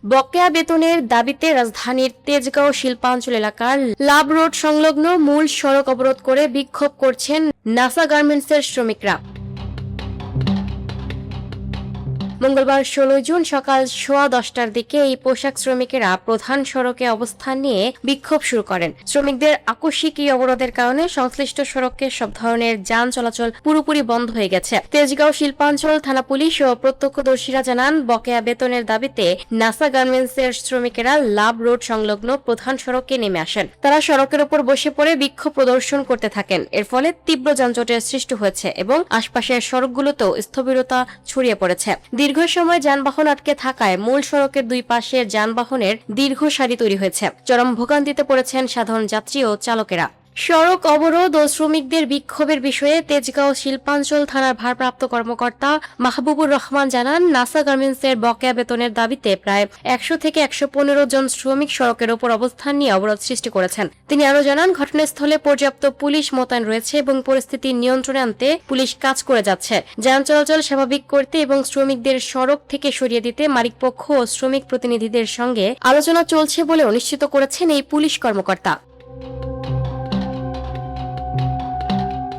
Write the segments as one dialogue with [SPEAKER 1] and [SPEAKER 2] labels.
[SPEAKER 1] বকেয়া বেতনের দাবিতে রাজধানীর তেজগাঁও শিল্পাঞ্চল এলাকার লাভ রোড সংলগ্ন মূল সড়ক অবরোধ করে বিক্ষোভ করছেন নাসা গার্মেন্টসের শ্রমিকরা। মঙ্গলবার 16 জুন সকাল 10:15টার দিকে এই পোশাক শ্রমিকেরা প্রধান সড়কে অবস্থান নিয়ে বিক্ষোভ শুরু করেন। শ্রমিকদের আকস্মিক এই অবরোধের কারণে সংশ্লিষ্ট সড়কে সব ধরনের যান চলাচল পুরোপুরি বন্ধ হয়ে গেছে। তেজগাঁও শিল্পাঞ্চল থানা পুলিশ ও প্রত্যক্ষদর্শীরা জানান, বকেয়া বেতনের দাবিতে নাসা গার্মেন্টসের শ্রমিকেরা লাভ রোড সংলগ্ন প্রধান সড়কে নেমে আসেন। তারা সড়কের উপর বসে পড়ে বিক্ষোভ প্রদর্শন করতে থাকেন। এর ফলে তীব্র যানজটের সৃষ্টি হয়েছে এবং আশপাশের সড়কগুলোতেও স্থবিরতা ছড়িয়ে পড়েছে। দীর্ঘ সময় যানবাহন আটকে থাকায় মূল সড়কের দুই পাশের যানবাহনের দীর্ঘ সারি তৈরি হয়েছে। চরম ভোগান্তিতে পড়েছেন সাধারণ যাত্রী ও চালকেরা। সড়ক অবরোধ ও শ্রমিকদের বিক্ষোভের বিষয়ে তেজগাঁও শিল্পাঞ্চল থানার ভারপ্রাপ্ত কর্মকর্তা মাহবুবুর রহমান জানান, নাসা গার্মেন্টসের বকেয়া বেতনের দাবিতে প্রায় 100 থেকে 115 জন শ্রমিক সড়কের ওপর অবস্থান নিয়ে অবরোধ সৃষ্টি করেছেন। তিনি আরও জানান, ঘটনাস্থলে পর্যাপ্ত পুলিশ মোতায়েন রয়েছে এবং পরিস্থিতি নিয়ন্ত্রণে আনতে পুলিশ কাজ করে যাচ্ছে। যান চলাচল স্বাভাবিক করতে এবং শ্রমিকদের সড়ক থেকে সরিয়ে দিতে মালিকপক্ষ ও শ্রমিক প্রতিনিধিদের সঙ্গে আলোচনা চলছে বলেও নিশ্চিত করেছেন এই পুলিশ কর্মকর্তা।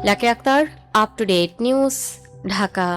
[SPEAKER 1] Lucky Akter, up to date news, Dhaka.